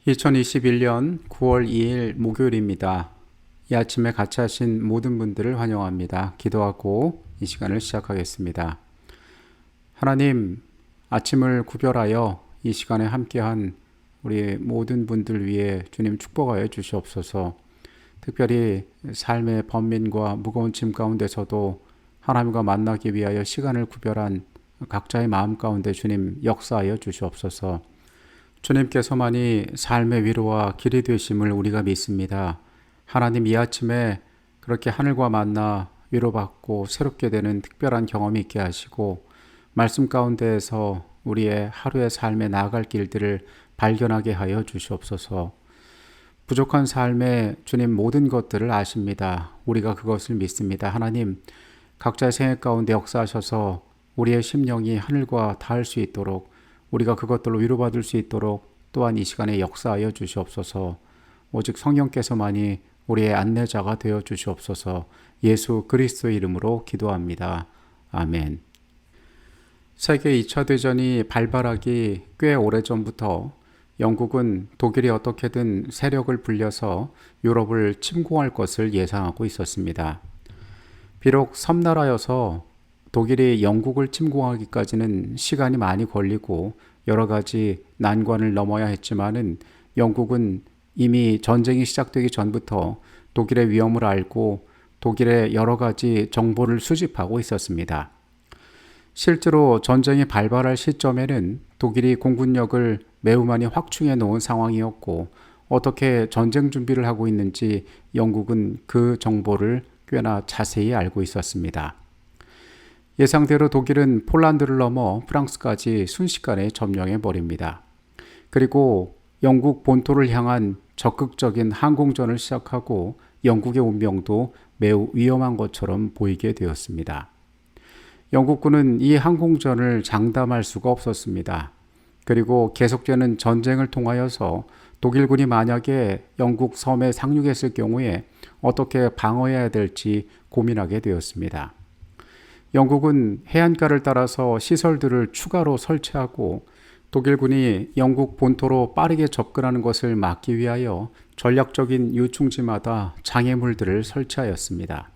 2021년 9월 2일 목요일입니다. 이 아침에 같이 하신 모든 분들을 환영합니다. 기도하고 이 시간을 시작하겠습니다. 하나님, 아침을 구별하여 이 시간에 함께한 우리 모든 분들 위해 주님 축복하여 주시옵소서. 특별히 삶의 번민과 무거운 짐 가운데서도 하나님과 만나기 위하여 시간을 구별한 각자의 마음 가운데 주님 역사하여 주시옵소서. 주님께서만이 삶의 위로와 길이 되심을 우리가 믿습니다. 하나님, 이 아침에 그렇게 하늘과 만나 위로받고 새롭게 되는 특별한 경험이 있게 하시고 말씀 가운데에서 우리의 하루의 삶에 나아갈 길들을 발견하게 하여 주시옵소서. 부족한 삶에 주님 모든 것들을 아십니다. 우리가 그것을 믿습니다. 하나님, 각자의 생애 가운데 역사하셔서 우리의 심령이 하늘과 닿을 수 있도록, 우리가 그것들로 위로받을 수 있도록 또한 이 시간에 역사하여 주시옵소서. 오직 성령께서만이 우리의 안내자가 되어 주시옵소서. 예수 그리스도의 이름으로 기도합니다. 아멘. 세계 2차 대전이 발발하기 꽤 오래전부터 영국은 독일이 어떻게든 세력을 불려서 유럽을 침공할 것을 예상하고 있었습니다. 비록 섬나라여서 독일이 영국을 침공하기까지는 시간이 많이 걸리고 여러 가지 난관을 넘어야 했지만은 영국은 이미 전쟁이 시작되기 전부터 독일의 위험을 알고 독일의 여러 가지 정보를 수집하고 있었습니다. 실제로 전쟁이 발발할 시점에는 독일이 공군력을 매우 많이 확충해 놓은 상황이었고 어떻게 전쟁 준비를 하고 있는지 영국은 그 정보를 꽤나 자세히 알고 있었습니다. 예상대로 독일은 폴란드를 넘어 프랑스까지 순식간에 점령해 버립니다. 그리고 영국 본토를 향한 적극적인 항공전을 시작하고 영국의 운명도 매우 위험한 것처럼 보이게 되었습니다. 영국군은 이 항공전을 장담할 수가 없었습니다. 그리고 계속되는 전쟁을 통하여서 독일군이 만약에 영국 섬에 상륙했을 경우에 어떻게 방어해야 될지 고민하게 되었습니다. 영국은 해안가를 따라서 시설들을 추가로 설치하고 독일군이 영국 본토로 빠르게 접근하는 것을 막기 위하여 전략적인 유충지마다 장애물들을 설치하였습니다.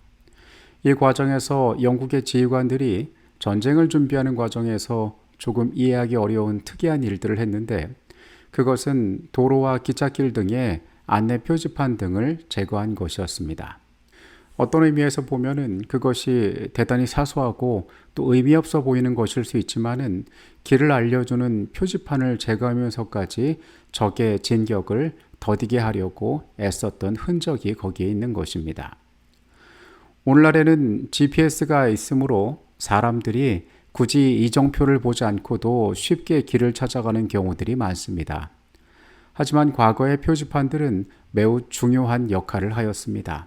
이 과정에서 영국의 지휘관들이 전쟁을 준비하는 과정에서 조금 이해하기 어려운 특이한 일들을 했는데 그것은 도로와 기찻길 등의 안내 표지판 등을 제거한 것이었습니다. 어떤 의미에서 보면은 그것이 대단히 사소하고 또 의미 없어 보이는 것일 수 있지만은 길을 알려주는 표지판을 제거하면서까지 적의 진격을 더디게 하려고 애썼던 흔적이 거기에 있는 것입니다. 오늘날에는 GPS가 있으므로 사람들이 굳이 이정표를 보지 않고도 쉽게 길을 찾아가는 경우들이 많습니다. 하지만 과거의 표지판들은 매우 중요한 역할을 하였습니다.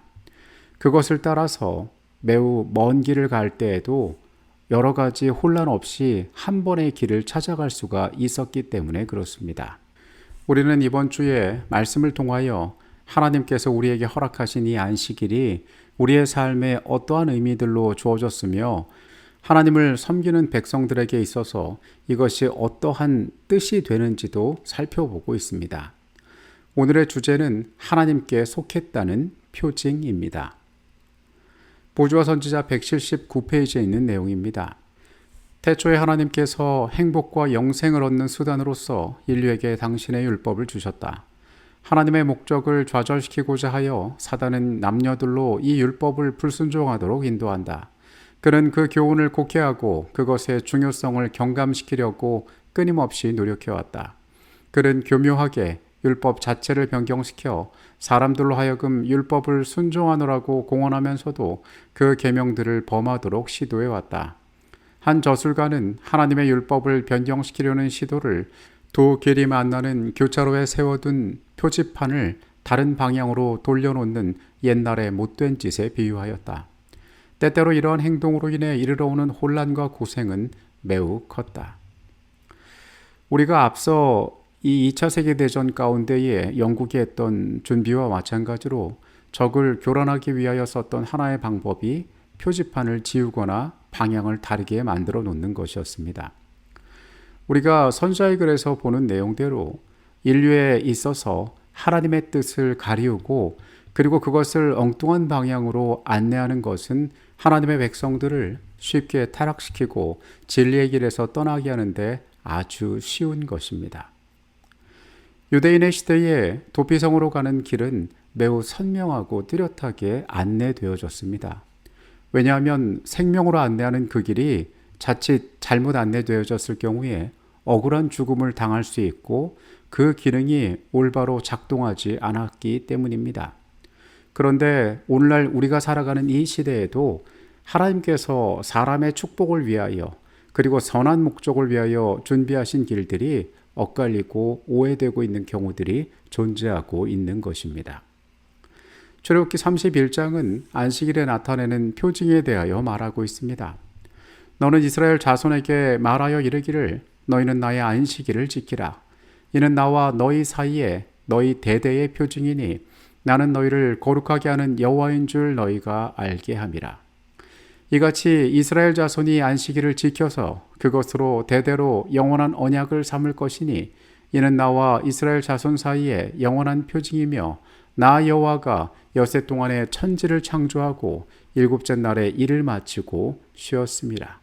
그것을 따라서 매우 먼 길을 갈 때에도 여러 가지 혼란 없이 한 번의 길을 찾아갈 수가 있었기 때문에 그렇습니다. 우리는 이번 주에 말씀을 통하여 하나님께서 우리에게 허락하신 이 안식일이 우리의 삶에 어떠한 의미들로 주어졌으며 하나님을 섬기는 백성들에게 있어서 이것이 어떠한 뜻이 되는지도 살펴보고 있습니다. 오늘의 주제는 하나님께 속했다는 표징입니다. 보주와 선지자 179페이지에 있는 내용입니다. 태초에 하나님께서 행복과 영생을 얻는 수단으로서 인류에게 당신의 율법을 주셨다. 하나님의 목적을 좌절시키고자 하여 사단은 남녀들로 이 율법을 불순종하도록 인도한다. 그는 그 교훈을 곡해하고 그것의 중요성을 경감시키려고 끊임없이 노력해왔다. 그는 교묘하게 율법 자체를 변경시켜 사람들로 하여금 율법을 순종하노라고 공언하면서도 그 계명들을 범하도록 시도해왔다. 한 저술가는 하나님의 율법을 변경시키려는 시도를 두 길이 만나는 교차로에 세워둔 표지판을 다른 방향으로 돌려놓는 옛날의 못된 짓에 비유하였다. 때때로 이러한 행동으로 인해 이르러오는 혼란과 고생은 매우 컸다. 우리가 앞서 이 2차 세계대전 가운데에 영국이 했던 준비와 마찬가지로 적을 교란하기 위하여 썼던 하나의 방법이 표지판을 지우거나 방향을 다르게 만들어 놓는 것이었습니다. 우리가 선지자의 글에서 보는 내용대로 인류에 있어서 하나님의 뜻을 가리우고 그리고 그것을 엉뚱한 방향으로 안내하는 것은 하나님의 백성들을 쉽게 타락시키고 진리의 길에서 떠나게 하는데 아주 쉬운 것입니다. 유대인의 시대에 도피성으로 가는 길은 매우 선명하고 뚜렷하게 안내되어졌습니다. 왜냐하면 생명으로 안내하는 그 길이 자칫 잘못 안내되어졌을 경우에 억울한 죽음을 당할 수 있고 그 기능이 올바로 작동하지 않았기 때문입니다. 그런데 오늘날 우리가 살아가는 이 시대에도 하나님께서 사람의 축복을 위하여 그리고 선한 목적을 위하여 준비하신 길들이 엇갈리고 오해되고 있는 경우들이 존재하고 있는 것입니다. 출애굽기 31장은 안식일에 나타내는 표징에 대하여 말하고 있습니다. 너는 이스라엘 자손에게 말하여 이르기를 너희는 나의 안식일을 지키라. 이는 나와 너희 사이에 너희 대대의 표징이니 나는 너희를 거룩하게 하는 여호와인 줄 너희가 알게 함이라. 이같이 이스라엘 자손이 안식일을 지켜서 그것으로 대대로 영원한 언약을 삼을 것이니 이는 나와 이스라엘 자손 사이에 영원한 표징이며 나 여호와가 엿새 동안에 천지를 창조하고 일곱째 날에 일을 마치고 쉬었습니다.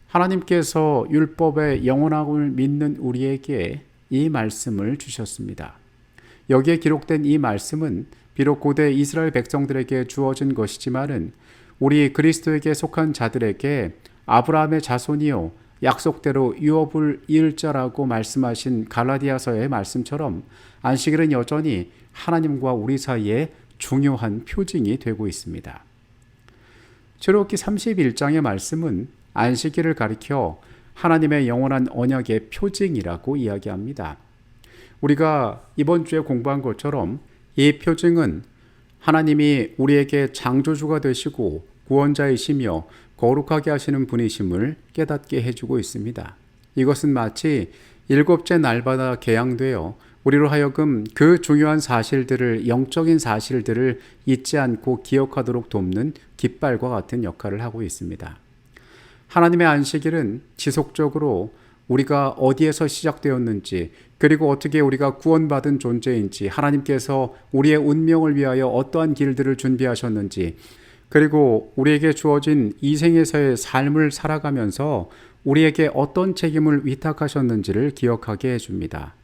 하나님께서 율법의 영원함을 믿는 우리에게 이 말씀을 주셨습니다. 여기에 기록된 이 말씀은 비록 고대 이스라엘 백성들에게 주어진 것이지만은 우리 그리스도에게 속한 자들에게 아브라함의 자손이요 약속대로 유업을 이을 자라고 말씀하신 갈라디아서의 말씀처럼 안식일은 여전히 하나님과 우리 사이에 중요한 표징이 되고 있습니다. 출애굽기 31장의 말씀은 안식일을 가리켜 하나님의 영원한 언약의 표징이라고 이야기합니다. 우리가 이번 주에 공부한 것처럼 이 표징은 하나님이 우리에게 창조주가 되시고 구원자이시며 거룩하게 하시는 분이심을 깨닫게 해주고 있습니다. 이것은 마치 일곱째 날마다 개양되어 우리로 하여금 그 중요한 사실들을, 영적인 사실들을 잊지 않고 기억하도록 돕는 깃발과 같은 역할을 하고 있습니다. 하나님의 안식일은 지속적으로 우리가 어디에서 시작되었는지 그리고 어떻게 우리가 구원받은 존재인지 하나님께서 우리의 운명을 위하여 어떠한 길들을 준비하셨는지 그리고 우리에게 주어진 이 생에서의 삶을 살아가면서 우리에게 어떤 책임을 위탁하셨는지를 기억하게 해줍니다.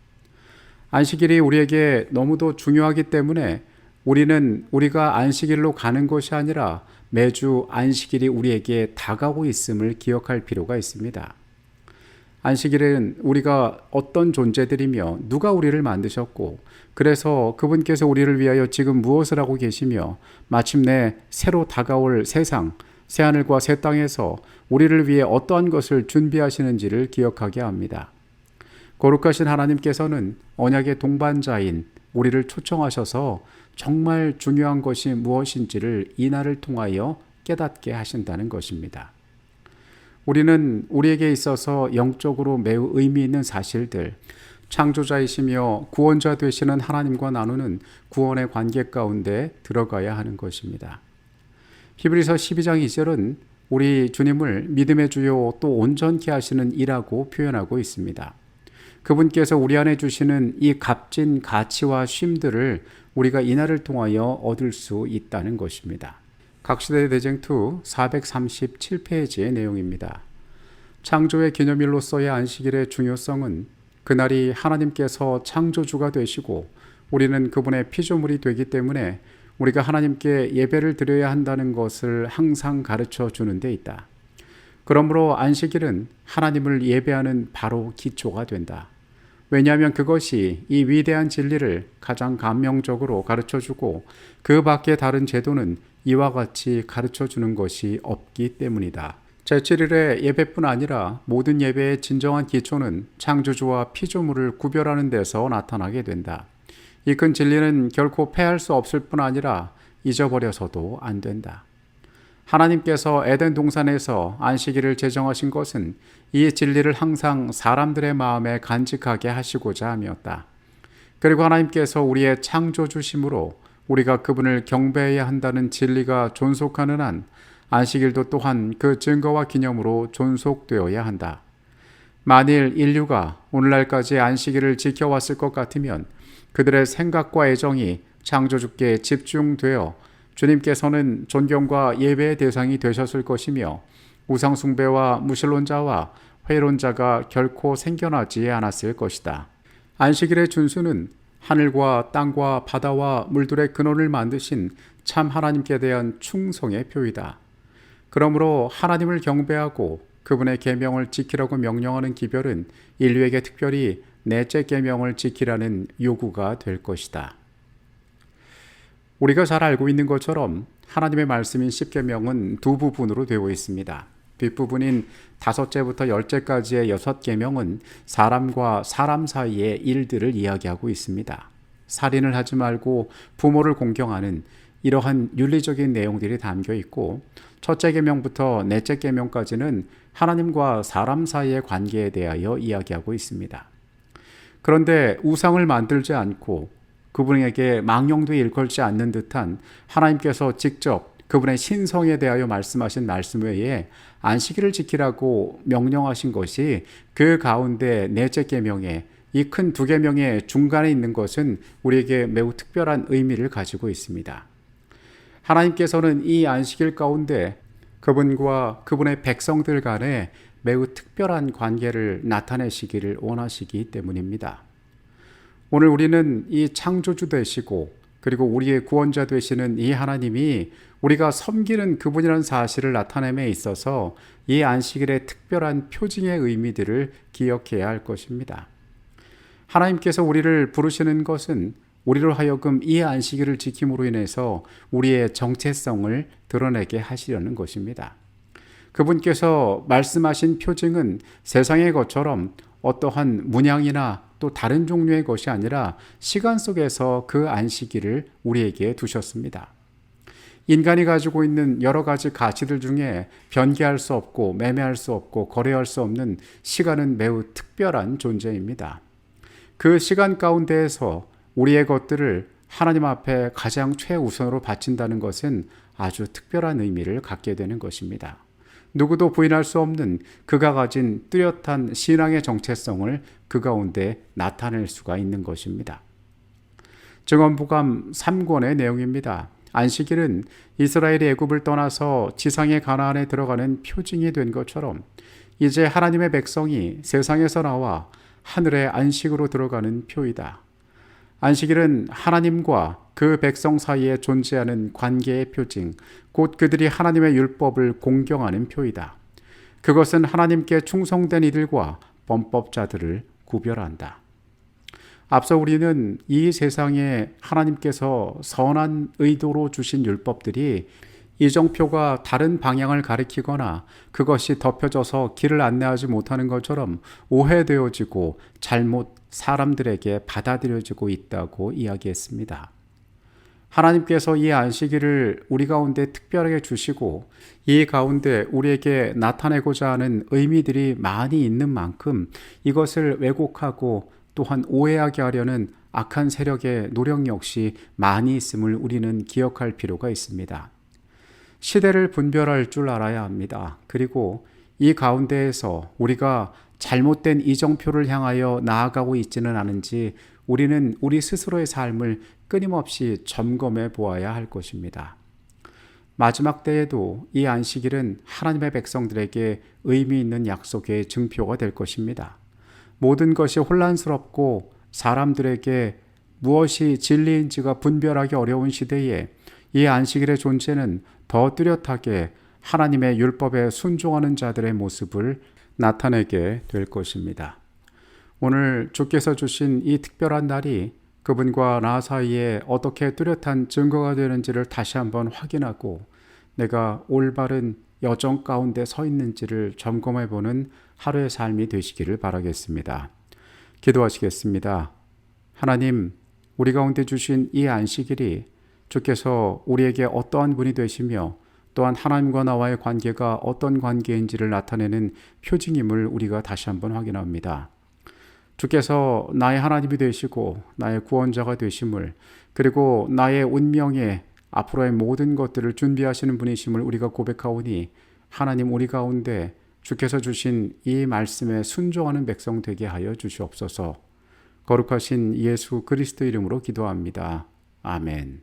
안식일이 우리에게 너무도 중요하기 때문에 우리가 안식일로 가는 것이 아니라 매주 안식일이 우리에게 다가오고 있음을 기억할 필요가 있습니다. 안식일은 우리가 어떤 존재들이며 누가 우리를 만드셨고 그래서 그분께서 우리를 위하여 지금 무엇을 하고 계시며 마침내 새로 다가올 세상, 새하늘과 새 땅에서 우리를 위해 어떠한 것을 준비하시는지를 기억하게 합니다. 거룩하신 하나님께서는 언약의 동반자인 우리를 초청하셔서 정말 중요한 것이 무엇인지를 이날을 통하여 깨닫게 하신다는 것입니다. 우리는 우리에게 있어서 영적으로 매우 의미 있는 사실들, 창조자이시며 구원자 되시는 하나님과 나누는 구원의 관계 가운데 들어가야 하는 것입니다. 히브리서 12장 2절은 우리 주님을 믿음의 주요 또 온전케 하시는 이라고 표현하고 있습니다. 그분께서 우리 안에 주시는 이 값진 가치와 쉼들을 우리가 이날을 통하여 얻을 수 있다는 것입니다. 각시대 대쟁투 437페이지의 내용입니다. 창조의 기념일로서의 안식일의 중요성은 그날이 하나님께서 창조주가 되시고 우리는 그분의 피조물이 되기 때문에 우리가 하나님께 예배를 드려야 한다는 것을 항상 가르쳐 주는 데 있다. 그러므로 안식일은 하나님을 예배하는 바로 기초가 된다. 왜냐하면 그것이 이 위대한 진리를 가장 감명적으로 가르쳐주고 그 밖에 다른 제도는 이와 같이 가르쳐주는 것이 없기 때문이다. 제7일의 예배뿐 아니라 모든 예배의 진정한 기초는 창조주와 피조물을 구별하는 데서 나타나게 된다. 이 큰 진리는 결코 패할 수 없을 뿐 아니라 잊어버려서도 안 된다. 하나님께서 에덴 동산에서 안식일을 제정하신 것은 이 진리를 항상 사람들의 마음에 간직하게 하시고자 함이었다. 그리고 하나님께서 우리의 창조주심으로 우리가 그분을 경배해야 한다는 진리가 존속하는 한 안식일도 또한 그 증거와 기념으로 존속되어야 한다. 만일 인류가 오늘날까지 안식일을 지켜왔을 것 같으면 그들의 생각과 애정이 창조주께 집중되어 주님께서는 존경과 예배의 대상이 되셨을 것이며 우상숭배와 무신론자와 회론자가 결코 생겨나지 않았을 것이다. 안식일의 준수는 하늘과 땅과 바다와 물들의 근원을 만드신 참 하나님께 대한 충성의 표이다. 그러므로 하나님을 경배하고 그분의 계명을 지키라고 명령하는 기별은 인류에게 특별히 넷째 계명을 지키라는 요구가 될 것이다. 우리가 잘 알고 있는 것처럼 하나님의 말씀인 십계명은 두 부분으로 되어 있습니다. 뒷부분인 5제부터 10제까지의 6계명은 사람과 사람 사이의 일들을 이야기하고 있습니다. 살인을 하지 말고 부모를 공경하는 이러한 윤리적인 내용들이 담겨 있고, 첫째 계명부터 넷째 계명까지는 하나님과 사람 사이의 관계에 대하여 이야기하고 있습니다. 그런데 우상을 만들지 않고 그분에게 망령도 일컬지 않는 듯한 하나님께서 직접 그분의 신성에 대하여 말씀하신 말씀 외에 안식일을 지키라고 명령하신 것이 그 가운데 넷째 계명에 이 큰 두 계명의 중간에 있는 것은 우리에게 매우 특별한 의미를 가지고 있습니다. 하나님께서는 이 안식일 가운데 그분과 그분의 백성들 간에 매우 특별한 관계를 나타내시기를 원하시기 때문입니다. 오늘 우리는 이 창조주 되시고 그리고 우리의 구원자 되시는 이 하나님이 우리가 섬기는 그분이라는 사실을 나타냄에 있어서 이 안식일의 특별한 표징의 의미들을 기억해야 할 것입니다. 하나님께서 우리를 부르시는 것은 우리로 하여금 이 안식일을 지킴으로 인해서 우리의 정체성을 드러내게 하시려는 것입니다. 그분께서 말씀하신 표징은 세상의 것처럼 어떠한 문양이나 또 다른 종류의 것이 아니라 시간 속에서 그 안식일을 우리에게 두셨습니다. 인간이 가지고 있는 여러 가지 가치들 중에 변개할 수 없고 매매할 수 없고 거래할 수 없는 시간은 매우 특별한 존재입니다. 그 시간 가운데에서 우리의 것들을 하나님 앞에 가장 최우선으로 바친다는 것은 아주 특별한 의미를 갖게 되는 것입니다. 누구도 부인할 수 없는 그가 가진 뚜렷한 신앙의 정체성을 그 가운데 나타낼 수가 있는 것입니다. 증언부감 3권의 내용입니다. 안식일은 이스라엘이 애굽을 떠나서 지상의 가나안에 들어가는 표징이 된 것처럼 이제 하나님의 백성이 세상에서 나와 하늘의 안식으로 들어가는 표이다. 안식일은 하나님과 그 백성 사이에 존재하는 관계의 표징, 곧 그들이 하나님의 율법을 공경하는 표이다. 그것은 하나님께 충성된 이들과 범법자들을 구별한다. 앞서 우리는 이 세상에 하나님께서 선한 의도로 주신 율법들이 이정표가 다른 방향을 가리키거나 그것이 덮여져서 길을 안내하지 못하는 것처럼 오해되어지고 잘못 사람들에게 받아들여지고 있다고 이야기했습니다. 하나님께서 이 안식일을 우리 가운데 특별하게 주시고 이 가운데 우리에게 나타내고자 하는 의미들이 많이 있는 만큼 이것을 왜곡하고 또한 오해하게 하려는 악한 세력의 노력 역시 많이 있음을 우리는 기억할 필요가 있습니다. 시대를 분별할 줄 알아야 합니다. 그리고 이 가운데에서 우리가 잘못된 이정표를 향하여 나아가고 있지는 않은지 우리는 우리 스스로의 삶을 끊임없이 점검해 보아야 할 것입니다. 마지막 때에도 이 안식일은 하나님의 백성들에게 의미 있는 약속의 증표가 될 것입니다. 모든 것이 혼란스럽고 사람들에게 무엇이 진리인지가 분별하기 어려운 시대에 이 안식일의 존재는 더 뚜렷하게 하나님의 율법에 순종하는 자들의 모습을 나타내게 될 것입니다. 오늘 주께서 주신 이 특별한 날이 그분과 나 사이에 어떻게 뚜렷한 증거가 되는지를 다시 한번 확인하고 내가 올바른 여정 가운데 서 있는지를 점검해 보는 하루의 삶이 되시기를 바라겠습니다. 기도하시겠습니다. 하나님, 우리 가운데 주신 이 안식일이 주께서 우리에게 어떠한 분이 되시며 또한 하나님과 나와의 관계가 어떤 관계인지를 나타내는 표징임을 우리가 다시 한번 확인합니다. 주께서 나의 하나님이 되시고 나의 구원자가 되심을, 그리고 나의 운명에 앞으로의 모든 것들을 준비하시는 분이심을 우리가 고백하오니 하나님, 우리 가운데 주께서 주신 이 말씀에 순종하는 백성 되게 하여 주시옵소서. 거룩하신 예수 그리스도 이름으로 기도합니다. 아멘.